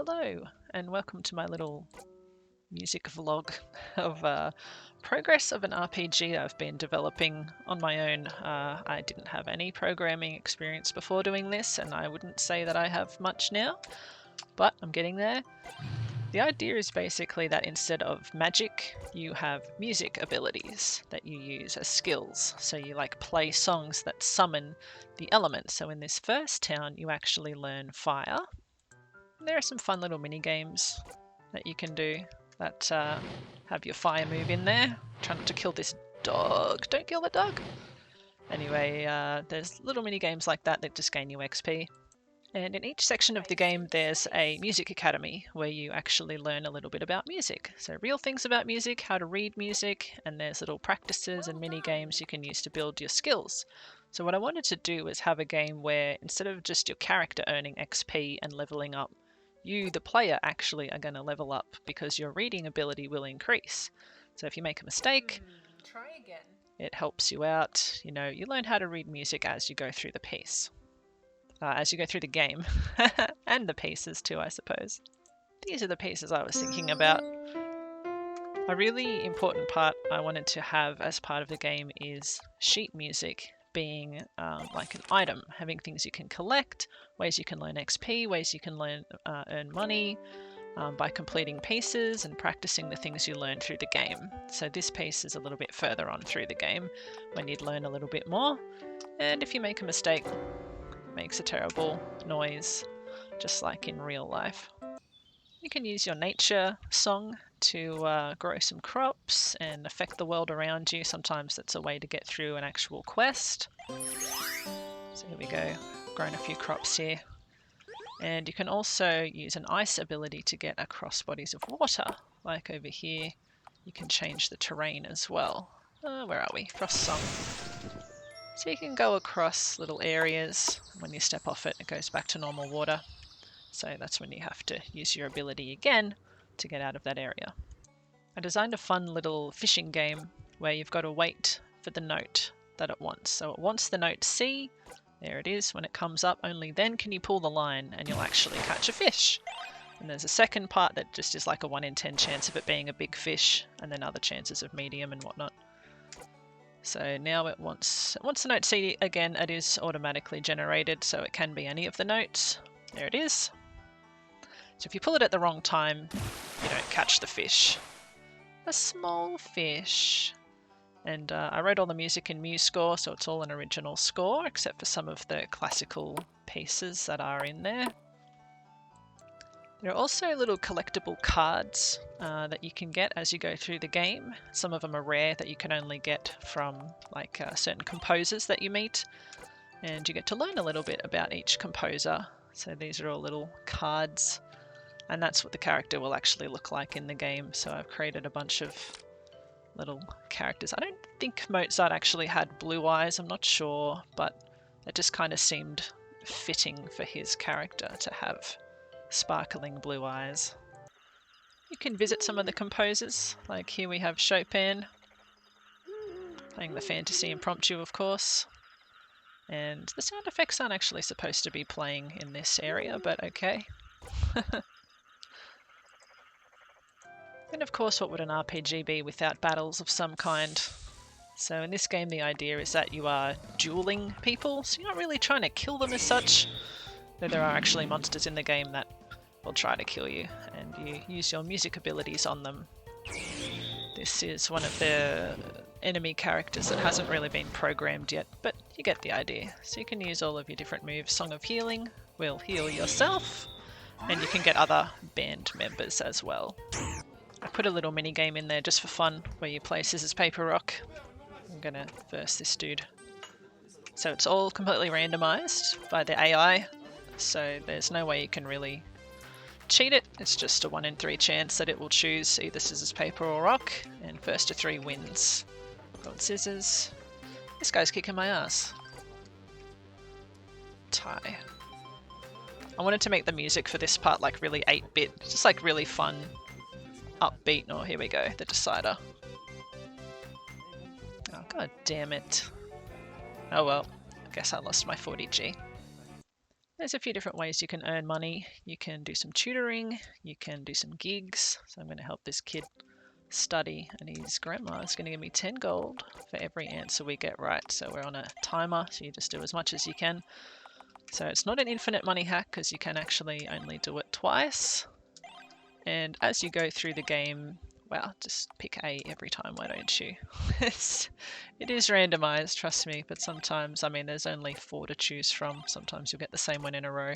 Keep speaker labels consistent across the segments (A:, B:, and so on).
A: Hello, and welcome to my little music vlog of progress of an RPG I've been developing on my own. I didn't have any programming experience before doing this, and I wouldn't say that I have much now, but I'm getting there. The idea is basically that instead of magic, you have music abilities that you use as skills. So you play songs that summon the elements. So in this first town, you actually learn fire. There are some fun little mini games that you can do that have your fire move in there. Try not to kill this dog. Don't kill the dog. Anyway, there's little mini games like that that just gain you XP. And in each section of the game, there's a music academy where you actually learn a little bit about music. So real things about music, how to read music, and there's little practices and mini games you can use to build your skills. So what I wanted to do was have a game where instead of just your character earning XP and leveling up, you, the player, actually are going to level up because your reading ability will increase. So if you make a mistake,
B: Try again.
A: it helps you out. You learn how to read music as you go through the piece. As you go through the game. And the pieces too, I suppose. These are the pieces I was thinking about. A really important part I wanted to have as part of the game is sheet music being like an item, having things you can collect, ways you can learn XP, ways you can earn money by completing pieces and practicing the things you learn through the game. So this piece is a little bit further on through the game when you'd learn a little bit more, and if you make a mistake, it makes a terrible noise, just like in real life. You can use your nature song to grow some crops and affect the world around you. Sometimes that's a way to get through an actual quest. So here we go, grown a few crops here. And you can also use an ice ability to get across bodies of water. Like over here, you can change the terrain as well. Where are we? Frost song. So you can go across little areas. When you step off it, it goes back to normal water. So that's when you have to use your ability again to get out of that area. I designed a fun little fishing game where you've got to wait for the note that it wants. So it wants the note C. There it is. When it comes up, only then can you pull the line and you'll actually catch a fish. And there's a second part that just is like a 1 in 10 chance of it being a big fish, and then other chances of medium and whatnot. So now it wants the note C again. It is automatically generated, so it can be any of the notes. There it is. So if you pull it at the wrong time, you don't catch the fish. A small fish. And I wrote all the music in MuseScore, so it's all an original score, except for some of the classical pieces that are in there. There are also little collectible cards that you can get as you go through the game. Some of them are rare that you can only get from certain composers that you meet. And you get to learn a little bit about each composer. So these are all little cards. And that's what the character will actually look like in the game. So I've created a bunch of little characters. I don't think Mozart actually had blue eyes, I'm not sure, but it just kind of seemed fitting for his character to have sparkling blue eyes. You can visit some of the composers, like here we have Chopin, playing the fantasy impromptu, of course. And the sound effects aren't actually supposed to be playing in this area, but okay. And of course, what would an RPG be without battles of some kind? So in this game, the idea is that you are dueling people, so you're not really trying to kill them as such, though there are actually monsters in the game that will try to kill you, and you use your music abilities on them. This is one of the enemy characters that hasn't really been programmed yet, but you get the idea. So you can use all of your different moves. Song of Healing will heal yourself, and you can get other band members as well. I put a little mini game in there just for fun, where you play scissors, paper, rock. I'm gonna verse this dude. So it's all completely randomized by the AI, so there's no way you can really cheat it. It's just a 1 in 3 chance that it will choose either scissors, paper, or rock, and first to 3 wins. Got scissors. This guy's kicking my ass. Tie. I wanted to make the music for this part like really 8-bit, just like really fun, upbeat. Oh, here we go, the decider. Oh, god damn it. Oh well, I guess I lost my 40G. There's a few different ways you can earn money. You can do some tutoring, you can do some gigs. So I'm going to help this kid study, and his grandma is going to give me 10 gold for every answer we get right. So we're on a timer, so you just do as much as you can. So it's not an infinite money hack because you can actually only do it twice. And as you go through the game, well, just pick A every time, why don't you? It is randomized, trust me, but sometimes, I mean, there's only 4 to choose from. Sometimes you'll get the same one in a row.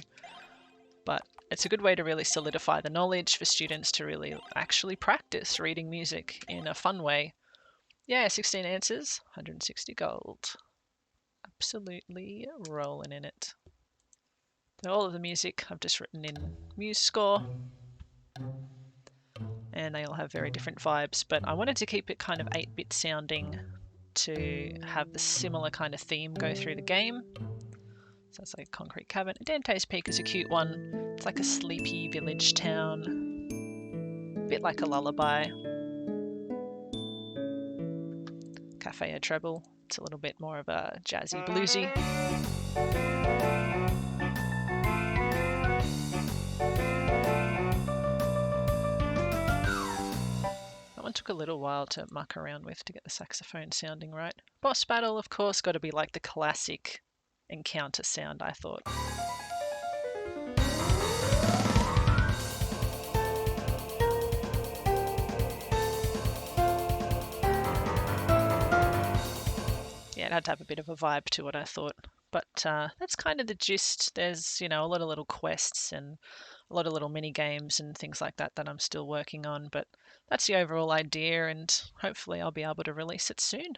A: But it's a good way to really solidify the knowledge for students to really actually practice reading music in a fun way. Yeah, 16 answers, 160 gold. Absolutely rolling in it. So all of the music I've just written in MuseScore, and they all have very different vibes, but I wanted to keep it kind of 8-bit sounding to have the similar kind of theme go through the game. So it's like Concrete Cabin. Dante's Peak is a cute one. It's like a sleepy village town, a bit like a lullaby. Cafe a Treble, it's a little bit more of a jazzy bluesy. That one took a little while to muck around with to get the saxophone sounding right. Boss Battle, of course, got to be like the classic encounter sound, I thought. Yeah, it had to have a bit of a vibe to it, I thought. But that's kind of the gist. There's, a lot of little quests and a lot of little mini games and things like that that I'm still working on. But that's the overall idea, and hopefully I'll be able to release it soon.